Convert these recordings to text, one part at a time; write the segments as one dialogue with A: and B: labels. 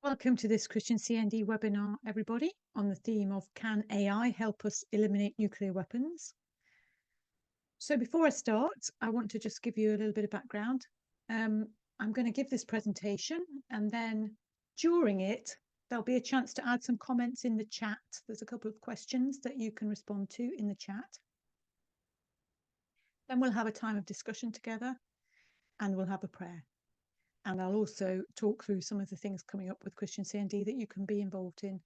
A: Welcome to this Christian CND webinar, everybody, on the theme of Can AI help us eliminate nuclear weapons? So before I start, I want to just give you a little bit of background. I'm going to give this presentation, and then during it, there'll be a chance to add some comments in the chat. There's a couple of questions that you can respond to in the chat. Then we'll have a time of discussion together, and we'll have a prayer. And I'll also talk through some of the things coming up with Christian CND that you can be involved in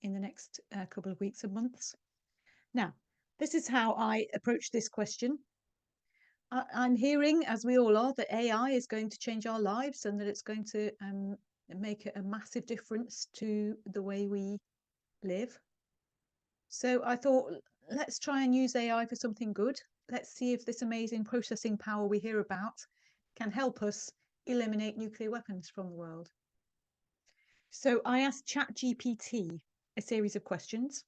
A: the next couple of weeks and months. Now, this is how I approach this question. I'm hearing, as we all are, that AI is going to change our lives and that it's going to make a massive difference to the way we live. So I thought, let's try and use AI for something good. Let's see if this amazing processing power we hear about can help us eliminate nuclear weapons from the world. So I asked ChatGPT a series of questions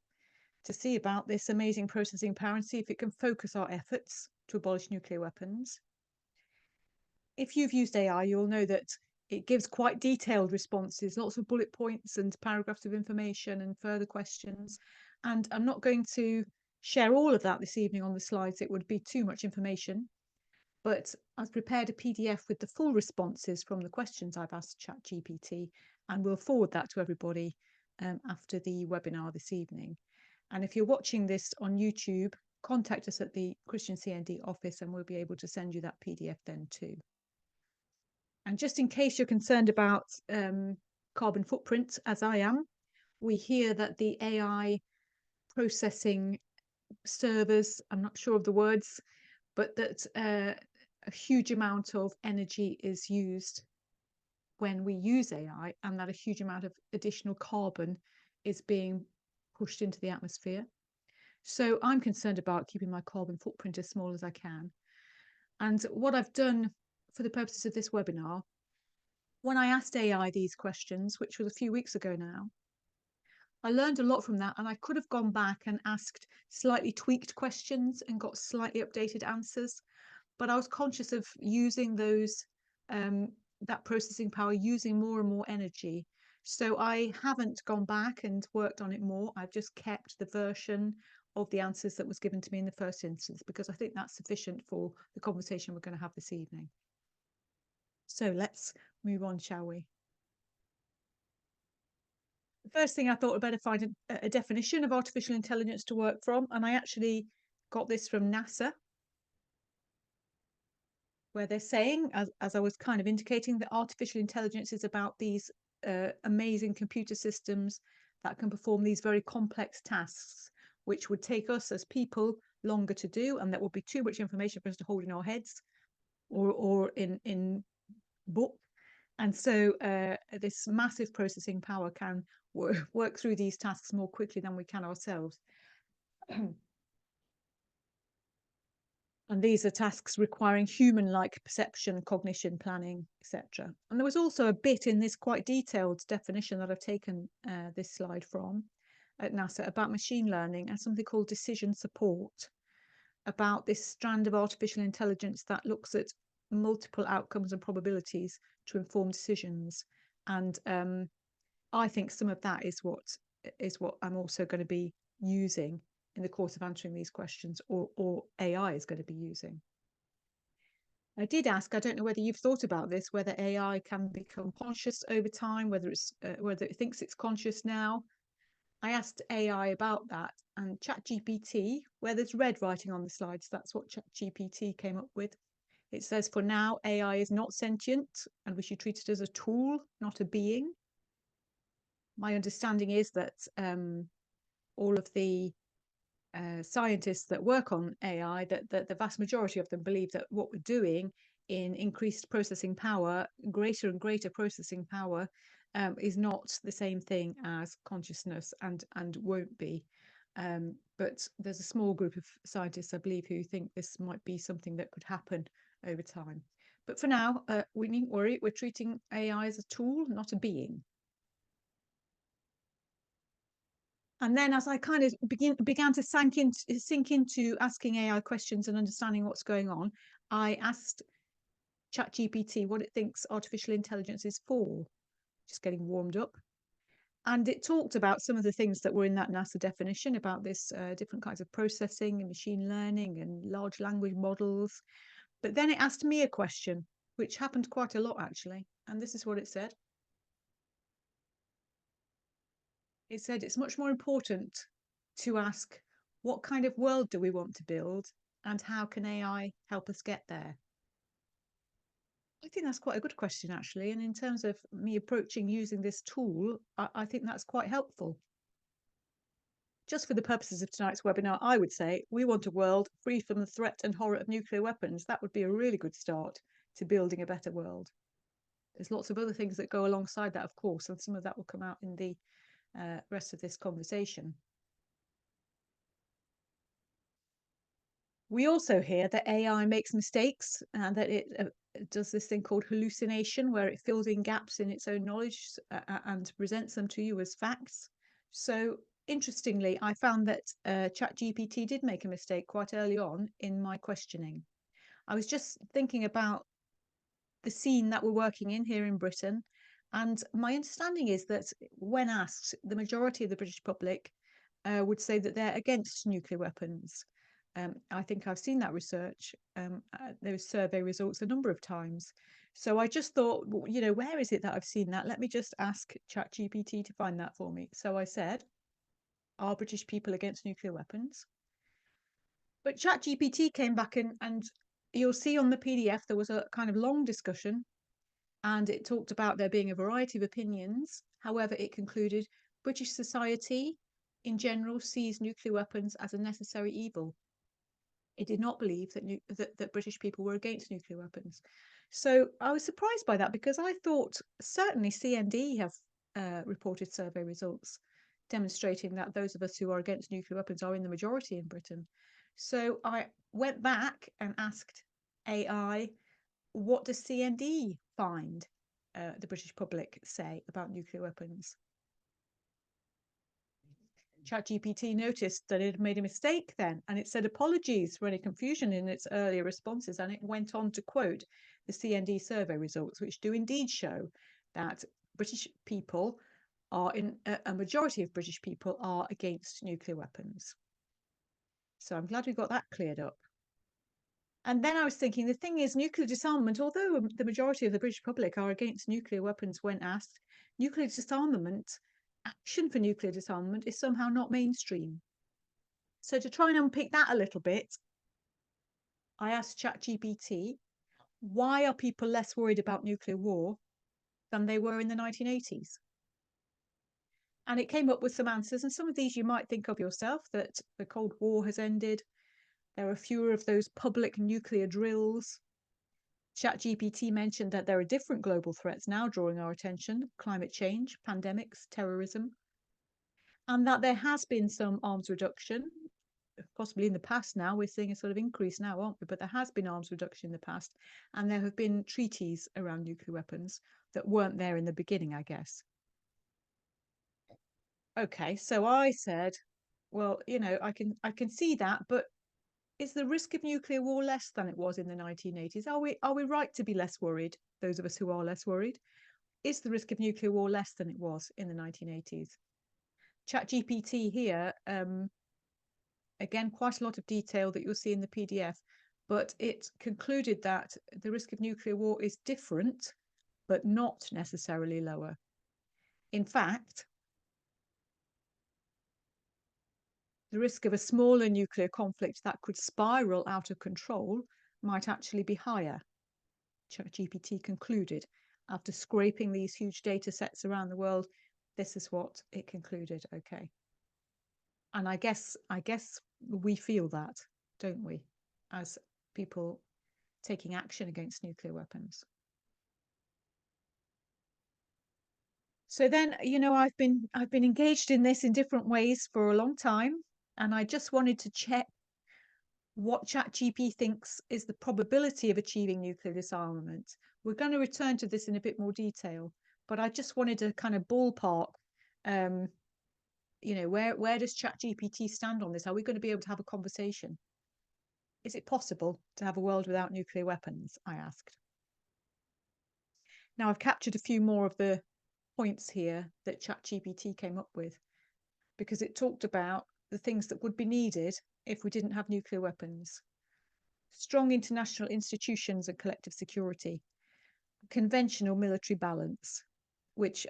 A: to see about this amazing processing power and see if it can focus our efforts to abolish nuclear weapons. If you've used AI, you'll know that it gives quite detailed responses, lots of bullet points and paragraphs of information and further questions. And I'm not going to share all of that this evening on the slides. It would be too much information. But I've prepared a PDF with the full responses from the questions I've asked ChatGPT, and we'll forward that to everybody after the webinar this evening. And if you're watching this on YouTube, contact us at the Christian CND office and we'll be able to send you that PDF then too. And just in case you're concerned about carbon footprint, as I am, we hear that the AI processing servers, I'm not sure of the words, but that a huge amount of energy is used when we use AI, and that a huge amount of additional carbon is being pushed into the atmosphere. So I'm concerned about keeping my carbon footprint as small as I can. And what I've done for the purposes of this webinar, when I asked AI these questions, which was a few weeks ago now, I learned a lot from that, and I could have gone back and asked slightly tweaked questions and got slightly updated answers. But I was conscious of using those, that processing power, using more and more energy. So I haven't gone back and worked on it more. I've just kept the version of the answers that was given to me in the first instance, because I think that's sufficient for the conversation we're going to have this evening. So let's move on, shall we? The first thing I thought I'd better find a definition of artificial intelligence to work from, and I actually got this from NASA, where they're saying, as I was kind of indicating, that artificial intelligence is about these amazing computer systems that can perform these very complex tasks, which would take us as people longer to do, and that would be too much information for us to hold in our heads or in book. And so this massive processing power can work through these tasks more quickly than we can ourselves. And these are tasks requiring human-like perception, cognition, planning, etc. And there was also a bit in this quite detailed definition that I've taken this slide from at NASA about machine learning and something called decision support, about this strand of artificial intelligence that looks at multiple outcomes and probabilities to inform decisions. And I think some of that is what I'm also going to be using in the course of answering these questions, or AI is going to be using. I did ask, I don't know whether you've thought about this, whether AI can become conscious over time, whether it thinks it's conscious now. I asked AI about that, and ChatGPT, where there's red writing on the slides, that's what ChatGPT came up with. It says, for now, AI is not sentient, and we should treat it as a tool, not a being. My understanding is that all of the scientists that work on AI, that the vast majority of them believe that what we're doing in increased processing power, greater and greater processing power, is not the same thing as consciousness, and won't be. But there's a small group of scientists, I believe, who think this might be something that could happen over time. But for now, we needn't worry. We're treating AI as a tool, not a being. And then as I kind of began to sink into asking AI questions and understanding what's going on, I asked ChatGPT what it thinks artificial intelligence is for. Just getting warmed up. And it talked about some of the things that were in that NASA definition about this different kinds of processing and machine learning and large language models. But then it asked me a question, which happened quite a lot, actually. And this is what it said. It said it's much more important to ask, what kind of world do we want to build? And how can AI help us get there? I think that's quite a good question, actually. And in terms of me approaching using this tool, I think that's quite helpful. Just for the purposes of tonight's webinar, I would say we want a world free from the threat and horror of nuclear weapons. That would be a really good start to building a better world. There's lots of other things that go alongside that, of course, and some of that will come out in the rest of this conversation. We also hear that AI makes mistakes and that it does this thing called hallucination, where it fills in gaps in its own knowledge and presents them to you as facts. So interestingly, I found that ChatGPT did make a mistake quite early on in my questioning. I was just thinking about the scene that we're working in here in Britain. And my understanding is that when asked, the majority of the British public would say that they're against nuclear weapons. I think I've seen that research, those survey results a number of times. So I just thought, you know, where is it that I've seen that? Let me just ask ChatGPT to find that for me. So I said, are British people against nuclear weapons? But ChatGPT came back and you'll see on the PDF there was a kind of long discussion and it talked about there being a variety of opinions. However, it concluded British society in general sees nuclear weapons as a necessary evil. It did not believe that British people were against nuclear weapons. So I was surprised by that because I thought certainly CND have reported survey results demonstrating that those of us who are against nuclear weapons are in the majority in Britain. So I went back and asked AI, what does CND find the British public say about nuclear weapons? ChatGPT noticed that it had made a mistake then, and it said apologies for any confusion in its earlier responses, and it went on to quote the CND survey results, which do indeed show that British people are a majority of British people are against nuclear weapons. So I'm glad we got that cleared up. And then I was thinking, the thing is, nuclear disarmament, although the majority of the British public are against nuclear weapons when asked, nuclear disarmament, action for nuclear disarmament is somehow not mainstream. So to try and unpick that a little bit, I asked ChatGPT, why are people less worried about nuclear war than they were in the 1980s? And it came up with some answers, and some of these you might think of yourself, that the Cold War has ended. There are fewer of those public nuclear drills. ChatGPT mentioned that there are different global threats now drawing our attention: climate change, pandemics, terrorism, and that there has been some arms reduction, possibly in the past. Now we're seeing a sort of increase now, aren't we? But there has been arms reduction in the past, and there have been treaties around nuclear weapons that weren't there in the beginning, I guess. Okay, so I said, well, you know, I can see that, but is the risk of nuclear war less than it was in the 1980s? Are we right to be less worried, those of us who are less worried? Is the risk of nuclear war less than it was in the 1980s? ChatGPT here, again, quite a lot of detail that you'll see in the PDF, but it concluded that the risk of nuclear war is different, but not necessarily lower. In fact, the risk of a smaller nuclear conflict that could spiral out of control might actually be higher, ChatGPT concluded. After scraping these huge data sets around the world, this is what it concluded. Okay. And I guess we feel that, don't we, as people taking action against nuclear weapons. So then, you know, I've been engaged in this in different ways for a long time, and I just wanted to check what ChatGPT thinks is the probability of achieving nuclear disarmament. We're going to return to this in a bit more detail, but I just wanted to kind of ballpark, you know, where does ChatGPT stand on this? Are we going to be able to have a conversation? Is it possible to have a world without nuclear weapons? I asked. Now I've captured a few more of the points here that ChatGPT came up with, because it talked about the things that would be needed if we didn't have nuclear weapons. Strong international institutions and collective security, conventional military balance, which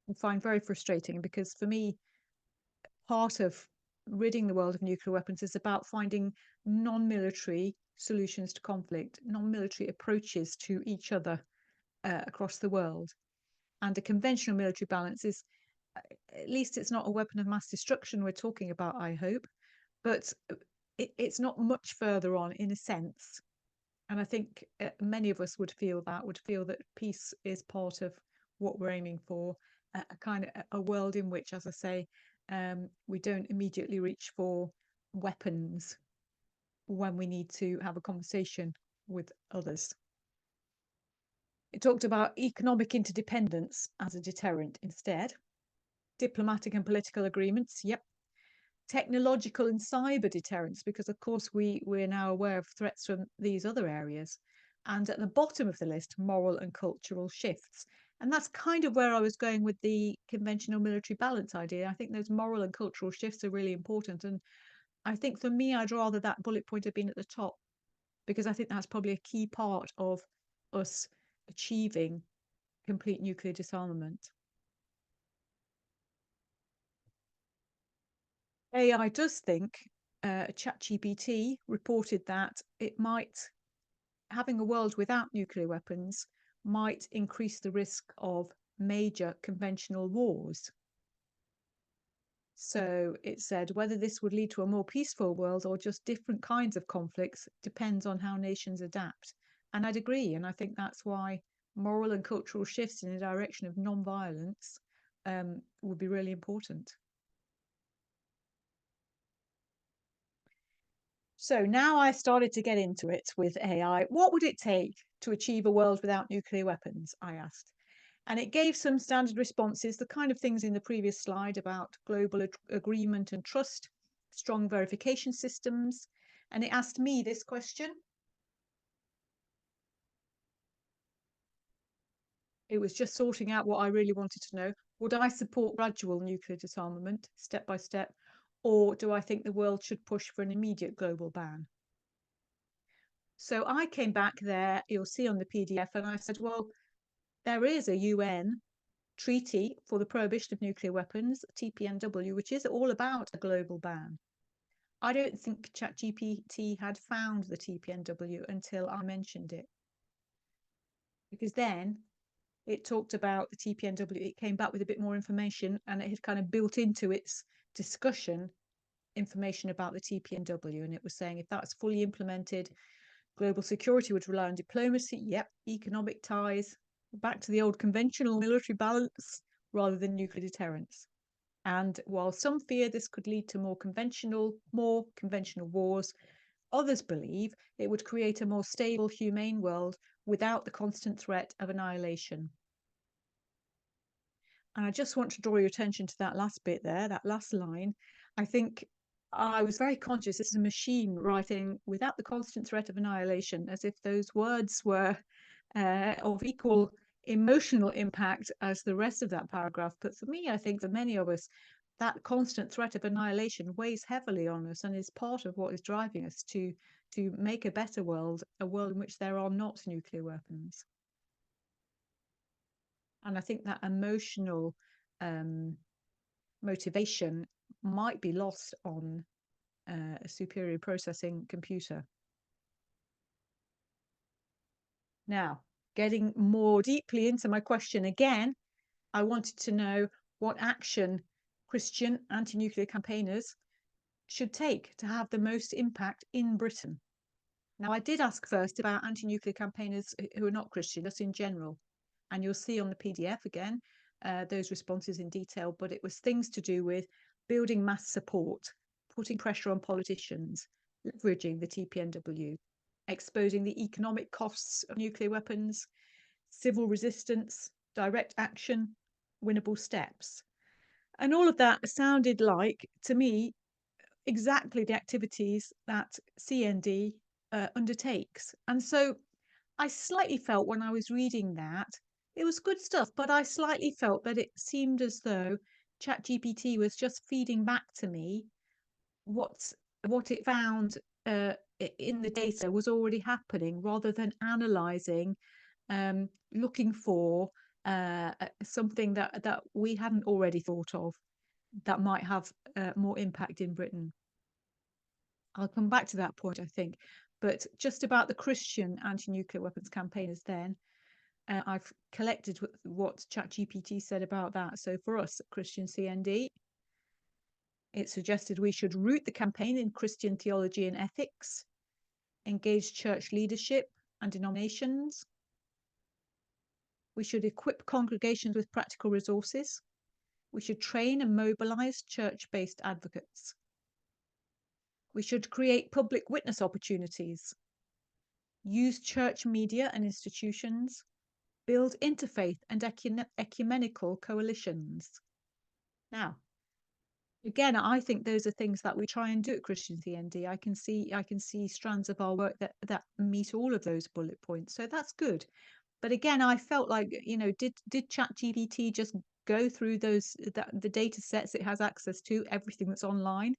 A: I find very frustrating, because for me, part of ridding the world of nuclear weapons is about finding non-military solutions to conflict, non-military approaches to each other across the world. And a conventional military balance is, at least it's not a weapon of mass destruction we're talking about, I hope, but it's not much further on in a sense. And I think many of us would feel that peace is part of what we're aiming for, a kind of a world in which, as I say, we don't immediately reach for weapons when we need to have a conversation with others. It talked about economic interdependence as a deterrent instead. Diplomatic and political agreements, yep. Technological and cyber deterrence, because of course we're now aware of threats from these other areas. And at the bottom of the list, moral and cultural shifts. And that's kind of where I was going with the conventional military balance idea. I think those moral and cultural shifts are really important. And I think for me, I'd rather that bullet point have been at the top, because I think that's probably a key part of us achieving complete nuclear disarmament. AI does think, ChatGPT reported that having a world without nuclear weapons might increase the risk of major conventional wars. So it said whether this would lead to a more peaceful world or just different kinds of conflicts depends on how nations adapt. And I'd agree. And I think that's why moral and cultural shifts in the direction of non-violence would be really important. So now I started to get into it with AI. What would it take to achieve a world without nuclear weapons? I asked. And it gave some standard responses, the kind of things in the previous slide about global agreement and trust, strong verification systems. And it asked me this question. It was just sorting out what I really wanted to know. Would I support gradual nuclear disarmament, step by step, or do I think the world should push for an immediate global ban? So I came back there, you'll see on the PDF, and I said, well, there is a UN treaty for the prohibition of nuclear weapons, TPNW, which is all about a global ban. I don't think ChatGPT had found the TPNW until I mentioned it, because then it talked about the TPNW. It came back with a bit more information, and it had kind of built into its discussion information about the TPNW. And it was saying if that's fully implemented, global security would rely on diplomacy, yep, economic ties, back to the old conventional military balance rather than nuclear deterrence. And while some fear this could lead to more conventional wars, others believe it would create a more stable, humane world without the constant threat of annihilation. And I just want to draw your attention to that last bit there, that last line. I think I was very conscious this is a machine writing without the constant threat of annihilation, as if those words were of equal emotional impact as the rest of that paragraph. But for me, I think for many of us, that constant threat of annihilation weighs heavily on us and is part of what is driving us to make a better world, a world in which there are not nuclear weapons. And I think that emotional motivation might be lost on a superior processing computer. Now, getting more deeply into my question again, I wanted to know what action Christian anti-nuclear campaigners should take to have the most impact in Britain. Now, I did ask first about anti-nuclear campaigners who are not Christian, just in general. And you'll see on the PDF again, those responses in detail, but it was things to do with building mass support, putting pressure on politicians, leveraging the TPNW, exposing the economic costs of nuclear weapons, civil resistance, direct action, winnable steps. And all of that sounded like, to me, exactly the activities that CND undertakes. And so I slightly felt when I was reading that It was good stuff, but I slightly felt that it seemed as though ChatGPT was just feeding back to me what's what it found in the data was already happening, rather than analysing, looking for something that we hadn't already thought of that might have more impact in Britain. I'll come back to that point, I think. But just about the Christian anti-nuclear weapons campaigners then, I've collected what ChatGPT said about that. So for us at Christian CND, it suggested we should root the campaign in Christian theology and ethics, engage church leadership and denominations. We should equip congregations with practical resources. We should train and mobilize church-based advocates. We should create public witness opportunities, use church media and institutions, build interfaith and ecumenical coalitions. Now, again, I think those are things that we try and do at Christian CND. I can see strands of our work that meet all of those bullet points. So that's good. But again, I felt like, did ChatGPT just go through the data sets it has access to, everything that's online,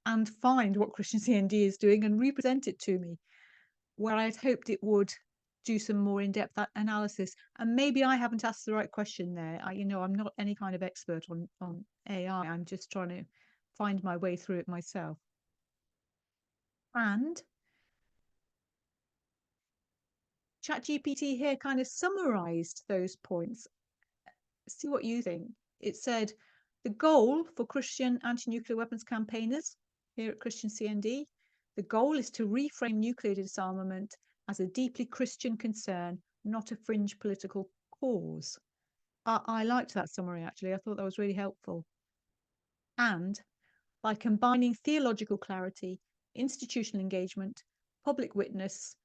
A: and find what Christian CND is doing and represent it to me, where I'd hoped it would do some more in-depth analysis? And maybe I haven't asked the right question there. I'm not any kind of expert on AI. I'm just trying to find my way through it myself. And ChatGPT here kind of summarized those points. See what you think. It said the goal for Christian anti-nuclear weapons campaigners here at Christian CND, the goal is to reframe nuclear disarmament as a deeply Christian concern, not a fringe political cause. I liked that summary, actually. I thought that was really helpful. And by combining theological clarity, institutional engagement, public witness,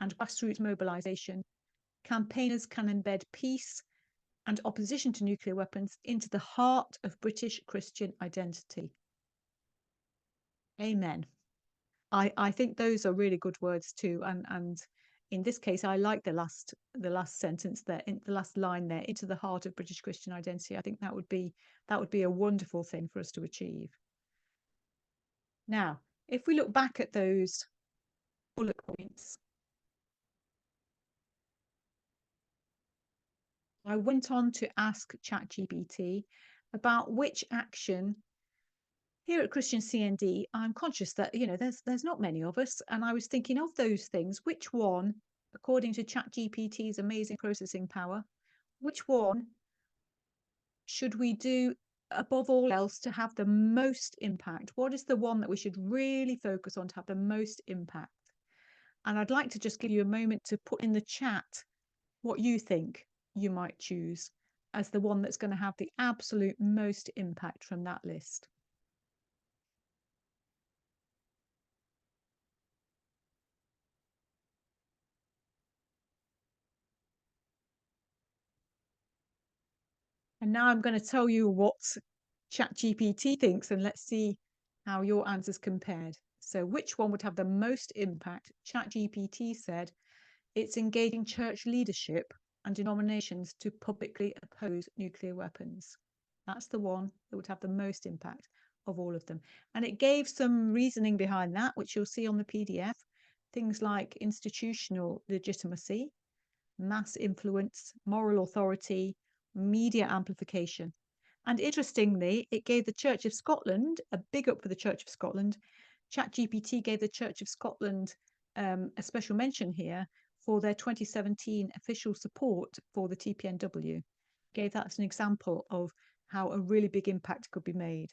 A: and grassroots mobilization, campaigners can embed peace and opposition to nuclear weapons into the heart of British Christian identity. Amen. I think those are really good words too. And in this case, I like the last sentence there, in the last line there, into the heart of British Christian identity. I think that would be a wonderful thing for us to achieve. Now, if we look back at those bullet points, I went on to ask ChatGPT about which action here at Christian CND. I'm conscious that there's not many of us, and I was thinking of those things. Which one, according to ChatGPT's amazing processing power, which one should we do above all else to have the most impact? What is the one that we should really focus on to have the most impact? And I'd like to just give you a moment to put in the chat what you think you might choose as the one that's going to have the absolute most impact from that list. And now I'm going to tell you what ChatGPT thinks, and let's see how your answers compared. So which one would have the most impact? ChatGPT said it's engaging church leadership and denominations to publicly oppose nuclear weapons. That's the one that would have the most impact of all of them. And it gave some reasoning behind that, which you'll see on the PDF. Things like institutional legitimacy, mass influence, moral authority, media amplification. And interestingly, it gave the Church of Scotland a big up for the Church of Scotland. ChatGPT gave the Church of Scotland a special mention here for their 2017 official support for the TPNW. Gave that as an example of how a really big impact could be made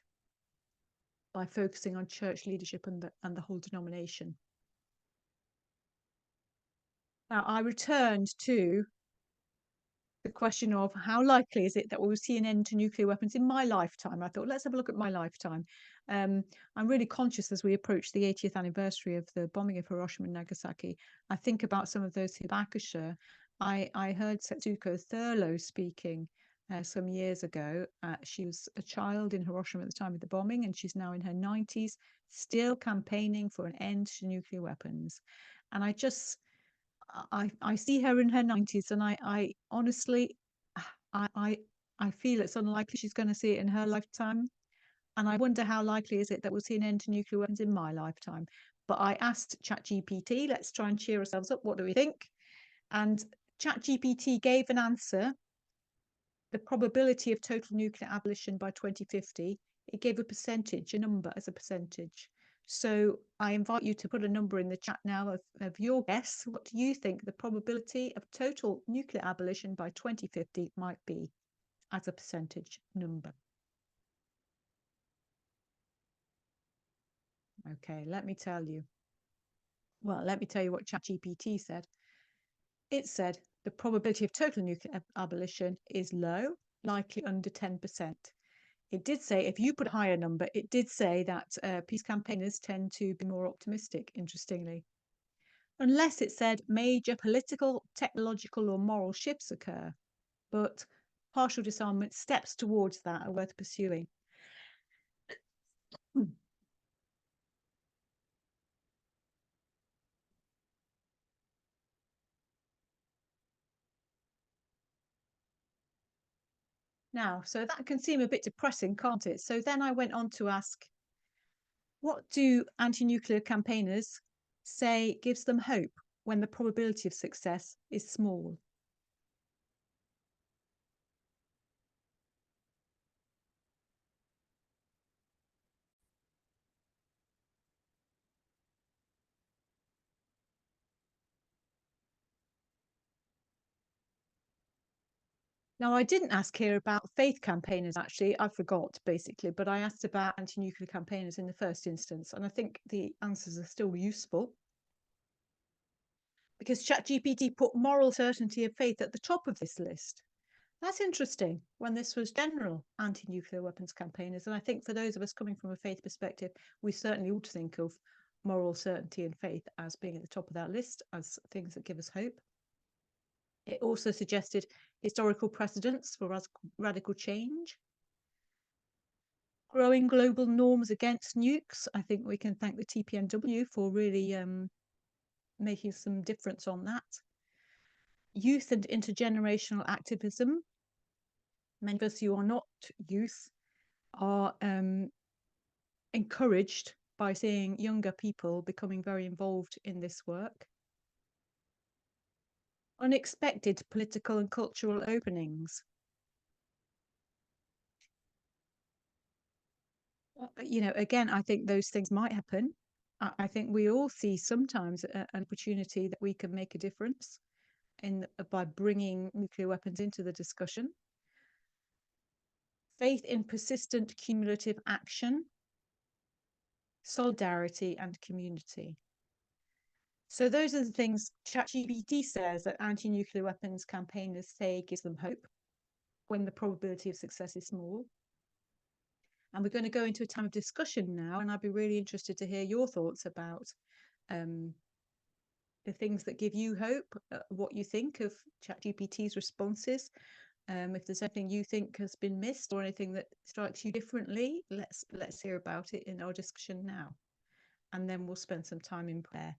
A: by focusing on church leadership and the whole denomination. Now, I returned to the question of how likely is it that we'll see an end to nuclear weapons in my lifetime. I thought, let's have a look at my lifetime. I'm really conscious as we approach the 80th anniversary of the bombing of Hiroshima and Nagasaki. I think about some of those Hibakusha. I heard Setsuko Thurlow speaking some years ago. She was a child in Hiroshima at the time of the bombing, and she's now in her 90s, still campaigning for an end to nuclear weapons. And I see her in her 90s, and I honestly, I feel it's unlikely she's going to see it in her lifetime. And I wonder how likely is it that we'll see an end to nuclear weapons in my lifetime. But I asked ChatGPT, let's try and cheer ourselves up. What do we think? And ChatGPT gave an answer, the probability of total nuclear abolition by 2050. It gave a percentage, a number as a percentage. So I invite you to put a number in the chat now of your guess. What do you think the probability of total nuclear abolition by 2050 might be as a percentage number? Okay, let me tell you. Well, let me tell you what ChatGPT said. It said the probability of total nuclear abolition is low, likely under 10%. It did say, if you put a higher number, it did say that peace campaigners tend to be more optimistic, interestingly. Unless it said major political, technological, or moral shifts occur. But partial disarmament steps towards that are worth pursuing. Now, so that can seem a bit depressing, can't it? So then I went on to ask, what do anti-nuclear campaigners say gives them hope when the probability of success is small? Now, I didn't ask here about faith campaigners, actually. I forgot, basically, but I asked about anti-nuclear campaigners in the first instance, and I think the answers are still useful. Because ChatGPT put moral certainty of faith at the top of this list. That's interesting when this was general anti-nuclear weapons campaigners. And I think for those of us coming from a faith perspective, we certainly ought to think of moral certainty and faith as being at the top of that list, as things that give us hope. It also suggested historical precedents for radical change. Growing global norms against nukes. I think we can thank the TPNW for really making some difference on that. Youth and intergenerational activism. Many of us who are not youth are encouraged by seeing younger people becoming very involved in this work. Unexpected political and cultural openings. You know, again, I think those things might happen. I think we all see sometimes an opportunity that we can make a difference by bringing nuclear weapons into the discussion. Faith in persistent cumulative action, solidarity, and community. So those are the things ChatGPT says that anti-nuclear weapons campaigners say gives them hope when the probability of success is small. And we're going to go into a time of discussion now, and I'd be really interested to hear your thoughts about the things that give you hope, what you think of ChatGPT's responses. If there's anything you think has been missed or anything that strikes you differently, let's hear about it in our discussion now. And then we'll spend some time in prayer.